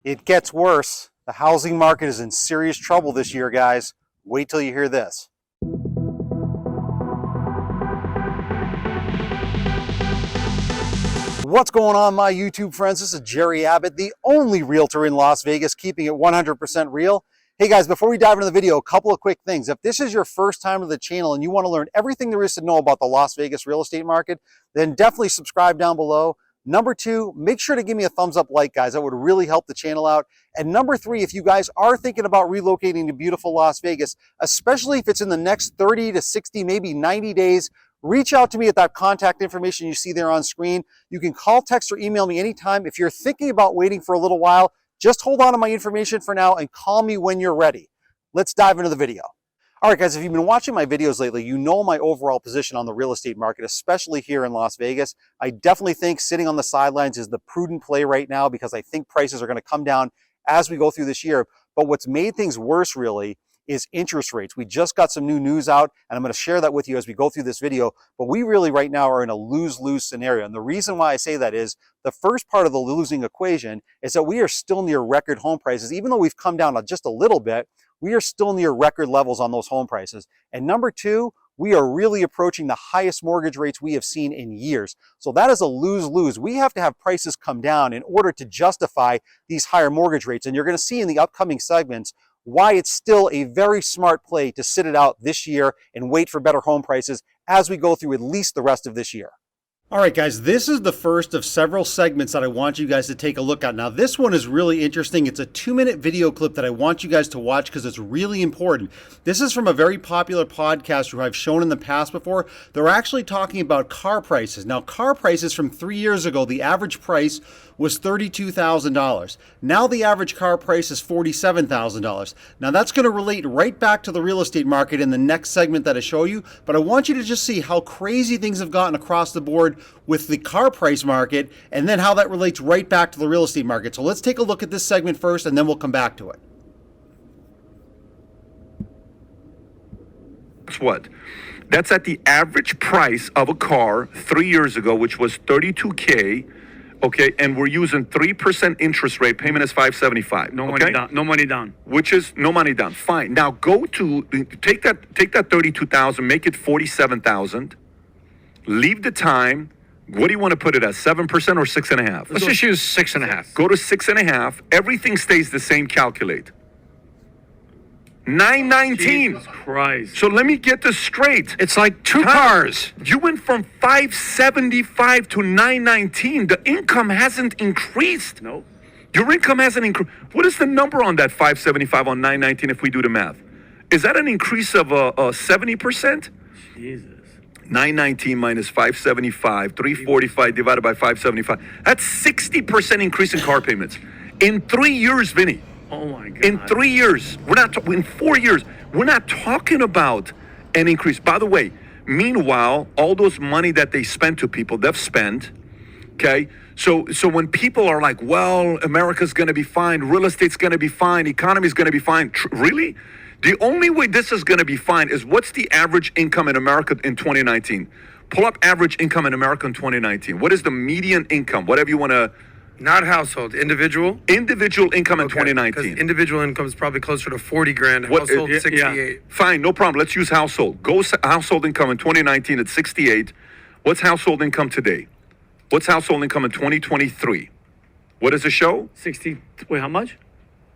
It gets worse. The housing market is in serious trouble this year, guys. Wait till you hear this. What's going on, my YouTube friends? This is Jerry Abbott, the only realtor in Las Vegas, keeping it 100% real. Hey guys, before we dive into the video, a couple of quick things. If this is your first time to the channel and you want to learn everything there is to know about the Las Vegas real estate market, then definitely subscribe down below. Number two, make sure to give me a thumbs up like, guys. That would really help the channel out. And number three, if you guys are thinking about relocating to beautiful Las Vegas, especially if it's in the next 30 to 60, maybe 90 days, reach out to me at that contact information you see there on screen. You can call, text, or email me anytime. If you're thinking about waiting for a little while, just hold on to my information for now and call me when you're ready. Let's dive into the video. All right, guys, if you've been watching my videos lately, you know my overall position on the real estate market, especially here in Las Vegas. I definitely think sitting on the sidelines is the prudent play right now because I think prices are going to come down as we go through this year. But what's made things worse really is interest rates. We just got some new news out, and I'm going to share that with you as we go through this video. But we really right now are in a lose-lose scenario. And the reason why I say that is the first part of the losing equation is that we are still near record home prices. Even though we've come down just a little bit, we are still near record levels on those home prices. And number two, we are really approaching the highest mortgage rates we have seen in years. So that is a lose-lose. We have to have prices come down in order to justify these higher mortgage rates. And you're going to see in the upcoming segments why it's still a very smart play to sit it out this year and wait for better home prices as we go through at least the rest of this year. All right, guys, this is the first of several segments that I want you guys to take a look at. Now, this one is really interesting. It's a 2-minute video clip that I want you guys to watch because it's really important. This is from a very popular podcaster who I've shown in the past before. They're actually talking about car prices. Now, car prices from 3 years ago, the average price was $32,000. Now the average car price is $47,000. Now that's going to relate right back to the real estate market in the next segment that I show you, but I want you to just see how crazy things have gotten across the board with the car price market and then how that relates right back to the real estate market. So let's take a look at this segment first and then we'll come back to it. That's what? That's at the average price of a car 3 years ago, which was $32K. Okay, and we're using 3% interest rate. Payment is $575. No money down. No money down. Which is no money down. Fine. Now go to take that $32,000, make it $47,000. Leave the time. What do you want to put it at? 7% or 6.5%? Let's just use 6.5. Go to 6.5. Everything stays the same. Calculate. 919. Jesus Christ. So let me get this straight. It's like two cars. You went from 575 to 919. The income hasn't increased. No. Your income hasn't increased. What is the number on that 575 on 919 if we do the math? Is that an increase of 70%? Jesus. 919 minus 575, 345 divided by 575. That's 60% increase in car payments. In 3 years, Vinny. Oh my God. In 3 years, in 4 years, we're not talking about an increase. By the way, meanwhile, all those money that they spend to people, they've spent, okay? So when people are like, well, America's gonna be fine, real estate's gonna be fine, economy's gonna be fine, really? The only way this is gonna be fine is what's the average income in America in 2019? Pull up average income in America in 2019. What is the median income? Whatever you wanna... Not household, individual? Individual income in 2019. Because individual income is probably closer to 40 grand, household 68. Yeah. Fine, no problem. Let's use household. Household income in 2019 at 68. What's household income today? What's household income in 2023? What does it show? 60. Wait, how much?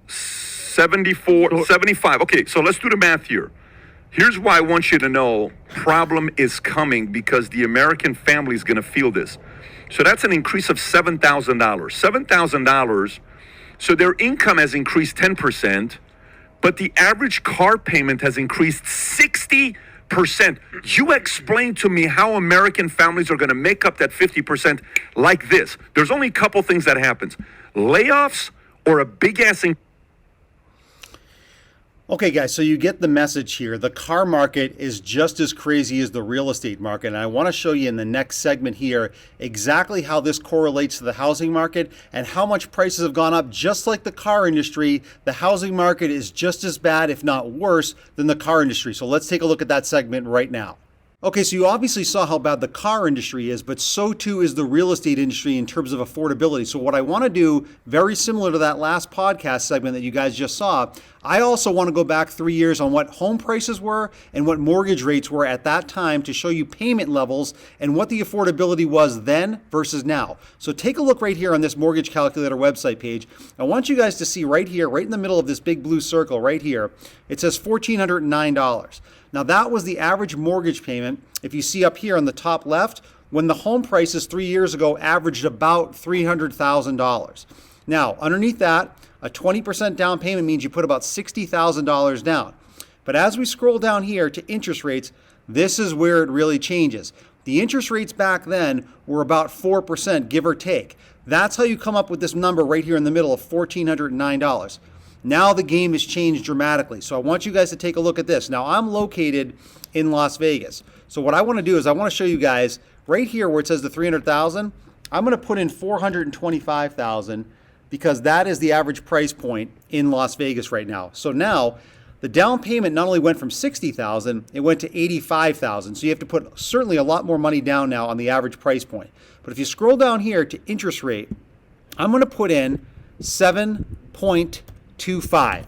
74, 75. Okay, so let's do the math here. Here's why I want you to know problem is coming because the American family is going to feel this. So that's an increase of $7,000. $7,000. So their income has increased 10%, but the average car payment has increased 60%. You explain to me how American families are going to make up that 50% like this. There's only a couple things that happens. Layoffs or a big ass increase. Okay, guys, so you get the message here. The car market is just as crazy as the real estate market. And I want to show you in the next segment here exactly how this correlates to the housing market and how much prices have gone up. Just like the car industry, the housing market is just as bad, if not worse, than the car industry. So let's take a look at that segment right now. Okay, so you obviously saw how bad the car industry is, but so too is the real estate industry in terms of affordability. So what I want to do, very similar to that last podcast segment that you guys just saw, I also want to go back 3 years on what home prices were and what mortgage rates were at that time to show you payment levels and what the affordability was then versus now. So take a look right here on this mortgage calculator website page. I want you guys to see right here, right in the middle of this big blue circle right here, it says $1,409. Now that was the average mortgage payment. If you see up here on the top left, when the home prices 3 years ago averaged about $300,000. Now underneath that, a 20% down payment means you put about $60,000 down. But as we scroll down here to interest rates, this is where it really changes. The interest rates back then were about 4%, give or take. That's how you come up with this number right here in the middle of $1,409. Now the game has changed dramatically. So I want you guys to take a look at this. Now I'm located in Las Vegas. So what I want to do is I want to show you guys right here where it says the 300,000, I'm going to put in 425,000 because that is the average price point in Las Vegas right now. So now the down payment not only went from 60,000, it went to 85,000. So you have to put certainly a lot more money down now on the average price point. But if you scroll down here to interest rate, I'm going to put in 7.25.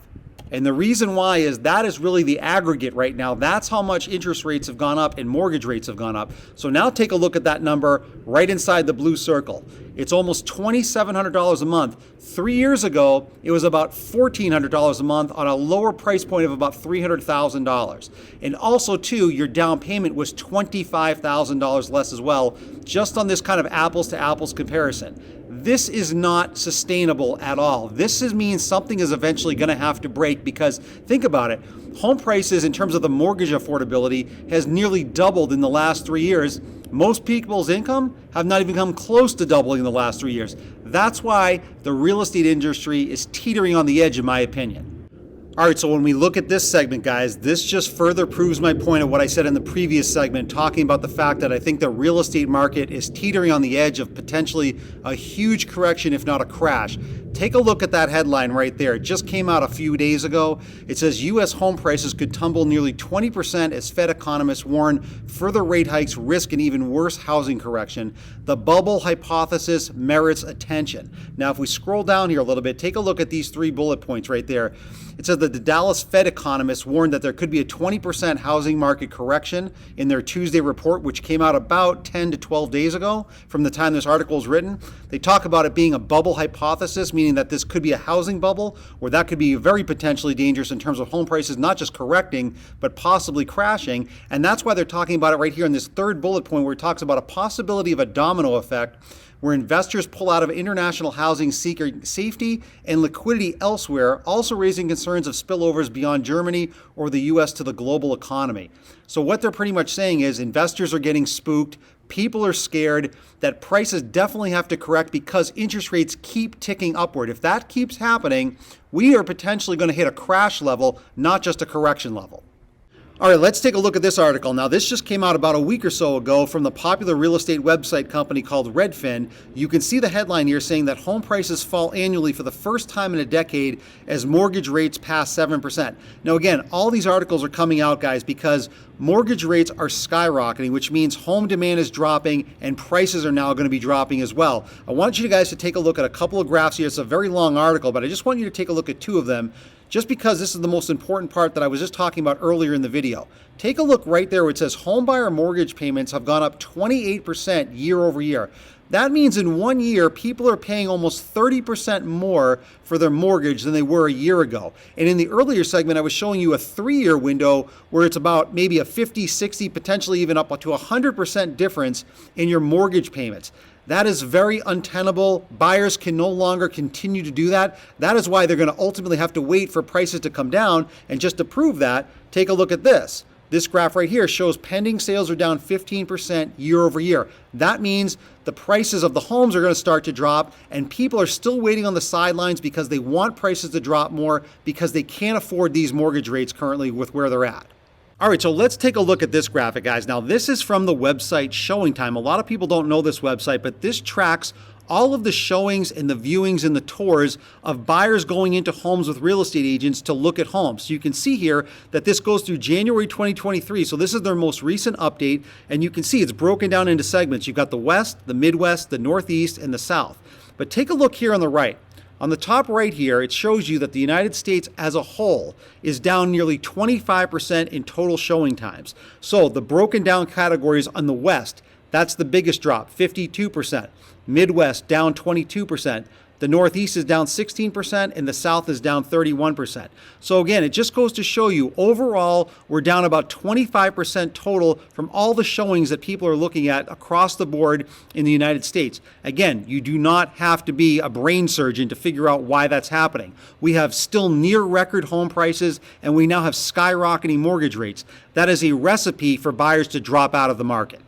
And the reason why is that is really the aggregate right now. That's how much interest rates have gone up and mortgage rates have gone up. So now take a look at that number right inside the blue circle. It's almost $2,700 a month. 3 years ago, it was about $1,400 a month on a lower price point of about $300,000. And also too, your down payment was $25,000 less as well, just on this kind of apples to apples comparison. This is not sustainable at all. This means something is eventually going to have to break because think about it. Home prices in terms of the mortgage affordability has nearly doubled in the last 3 years. Most people's income have not even come close to doubling in the last 3 years. That's why the real estate industry is teetering on the edge, in my opinion. All right, so when we look at this segment, guys, this just further proves my point of what I said in the previous segment, talking about the fact that I think the real estate market is teetering on the edge of potentially a huge correction, if not a crash. Take a look at that headline right there. It just came out a few days ago. It says U.S. home prices could tumble nearly 20% as Fed economists warn further rate hikes risk an even worse housing correction. The bubble hypothesis merits attention. Now, if we scroll down here a little bit, take a look at these 3 bullet points right there. It says that the Dallas Fed economists warned that there could be a 20% housing market correction in their Tuesday report, which came out about 10 to 12 days ago from the time this article was written. They talk about it being a bubble hypothesis, meaning that this could be a housing bubble, or that could be very potentially dangerous in terms of home prices not just correcting, but possibly crashing. And that's why they're talking about it right here in this 3rd bullet point where it talks about a possibility of a domino effect where investors pull out of international housing seeking safety and liquidity elsewhere, also raising concerns of spillovers beyond Germany or the U.S. to the global economy. So what they're pretty much saying is investors are getting spooked, people are scared, that prices definitely have to correct because interest rates keep ticking upward. If that keeps happening, we are potentially going to hit a crash level, not just a correction level. All right, let's take a look at this article. Now, this just came out about a week or so ago from the popular real estate website company called Redfin. You can see the headline here saying that home prices fall annually for the first time in a decade as mortgage rates pass 7%. Now, again, all these articles are coming out, guys, because mortgage rates are skyrocketing, which means home demand is dropping and prices are now going to be dropping as well. I want you guys to take a look at a couple of graphs here. It's a very long article, but I just want you to take a look at 2 of them, just because this is the most important part that I was just talking about earlier in the video. Take a look right there where it says homebuyer mortgage payments have gone up 28% year over year. That means in 1 year, people are paying almost 30% more for their mortgage than they were a year ago. And in the earlier segment, I was showing you a 3-year window where it's about maybe a 50, 60, potentially even up to 100% difference in your mortgage payments. That is very untenable. Buyers can no longer continue to do that. That is why they're going to ultimately have to wait for prices to come down. And just to prove that, take a look at this. This graph right here shows pending sales are down 15% year over year. That means the prices of the homes are going to start to drop, and people are still waiting on the sidelines because they want prices to drop more because they can't afford these mortgage rates currently with where they're at. All right, so let's take a look at this graphic, guys. Now, this is from the website Showing Time. A lot of people don't know this website, but this tracks all of the showings and the viewings and the tours of buyers going into homes with real estate agents to look at homes. So you can see here that this goes through January 2023. So this is their most recent update, and you can see it's broken down into segments. You've got the West, the Midwest, the Northeast, and the South. But take a look here on the right. On the top right here, it shows you that the United States as a whole is down nearly 25% in total showing times. So the broken down categories on the West, that's the biggest drop, 52%. Midwest down 22%. The Northeast is down 16%, and the South is down 31%. So again, it just goes to show you, overall, we're down about 25% total from all the showings that people are looking at across the board in the United States. Again, you do not have to be a brain surgeon to figure out why that's happening. We have still near record home prices, and we now have skyrocketing mortgage rates. That is a recipe for buyers to drop out of the market.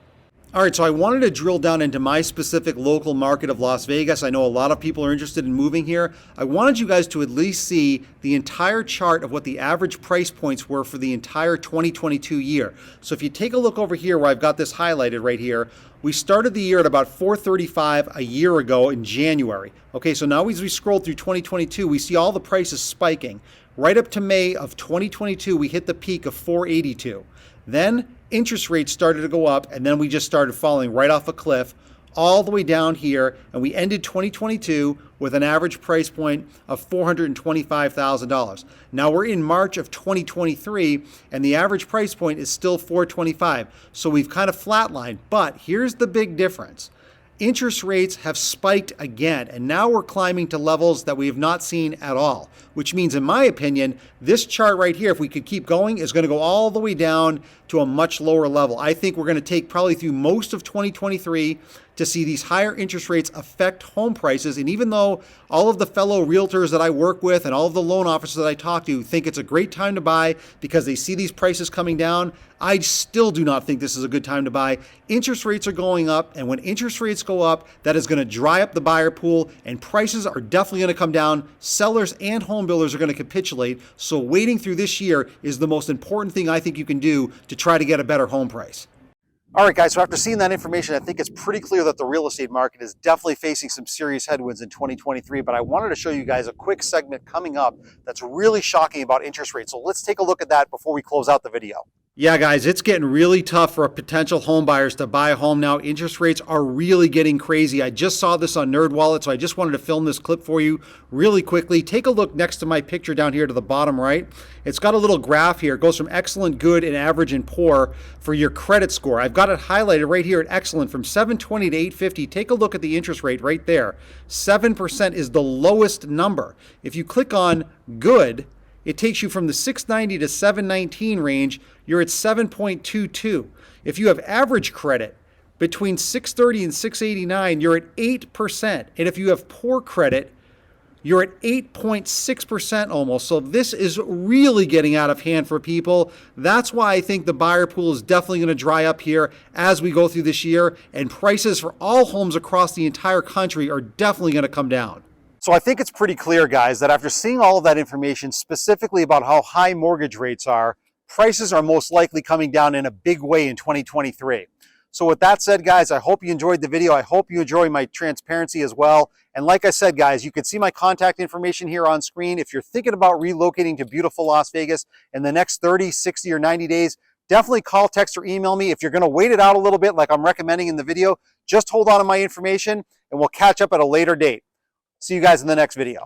All right, so I wanted to drill down into my specific local market of Las Vegas. I know a lot of people are interested in moving here. I wanted you guys to at least see the entire chart of what the average price points were for the entire 2022 year. So if you take a look over here where I've got this highlighted right here, we started the year at about $435 a year ago in January. Okay, so now as we scroll through 2022, we see all the prices spiking. Right up to May of 2022, we hit the peak of $482. Then interest rates started to go up, and then we just started falling right off a cliff all the way down here, and we ended 2022 with an average price point of $425,000. Now we're in March of 2023, and the average price point is still $425. So we've kind of flatlined, but here's the big difference. Interest rates have spiked again, and now we're climbing to levels that we have not seen at all, which means, in my opinion, this chart right here, if we could keep going, is going to go all the way down to a much lower level. I think we're going to take probably through most of 2023 to see these higher interest rates affect home prices. And even though all of the fellow realtors that I work with and all of the loan officers that I talk to think it's a great time to buy because they see these prices coming down, I still do not think this is a good time to buy. Interest rates are going up, and when interest rates go up, that is going to dry up the buyer pool, and prices are definitely going to come down. Sellers and home builders are going to capitulate. So waiting through this year is the most important thing I think you can do to try to get a better home price. All right, guys, so after seeing that information, I think it's pretty clear that the real estate market is definitely facing some serious headwinds in 2023, but I wanted to show you guys a quick segment coming up that's really shocking about interest rates. So let's take a look at that before we close out the video. Yeah, guys, it's getting really tough for potential home buyers to buy a home now. Interest rates are really getting crazy. I just saw this on NerdWallet, so I just wanted to film this clip for you really quickly. Take a look next to my picture down here to the bottom right. It's got a little graph here. It goes from excellent, good, and average, and poor for your credit score. I've got it highlighted right here at excellent from 720 to 850. Take a look at the interest rate right there. 7% is the lowest number. If you click on good, it takes you from the 690 to 719 range. You're at 7.22. If you have average credit between 630 and 689, you're at 8%. And if you have poor credit, you're at 8.6% almost. So this is really getting out of hand for people. That's why I think the buyer pool is definitely going to dry up here as we go through this year, and prices for all homes across the entire country are definitely going to come down. So I think it's pretty clear, guys, that after seeing all of that information, specifically about how high mortgage rates are, prices are most likely coming down in a big way in 2023. So with that said, guys, I hope you enjoyed the video. I hope you enjoy my transparency as well. And like I said, guys, you can see my contact information here on screen. If you're thinking about relocating to beautiful Las Vegas in the next 30, 60, or 90 days, definitely call, text, or email me. If you're going to wait it out a little bit like I'm recommending in the video, just hold on to my information and we'll catch up at a later date. See you guys in the next video.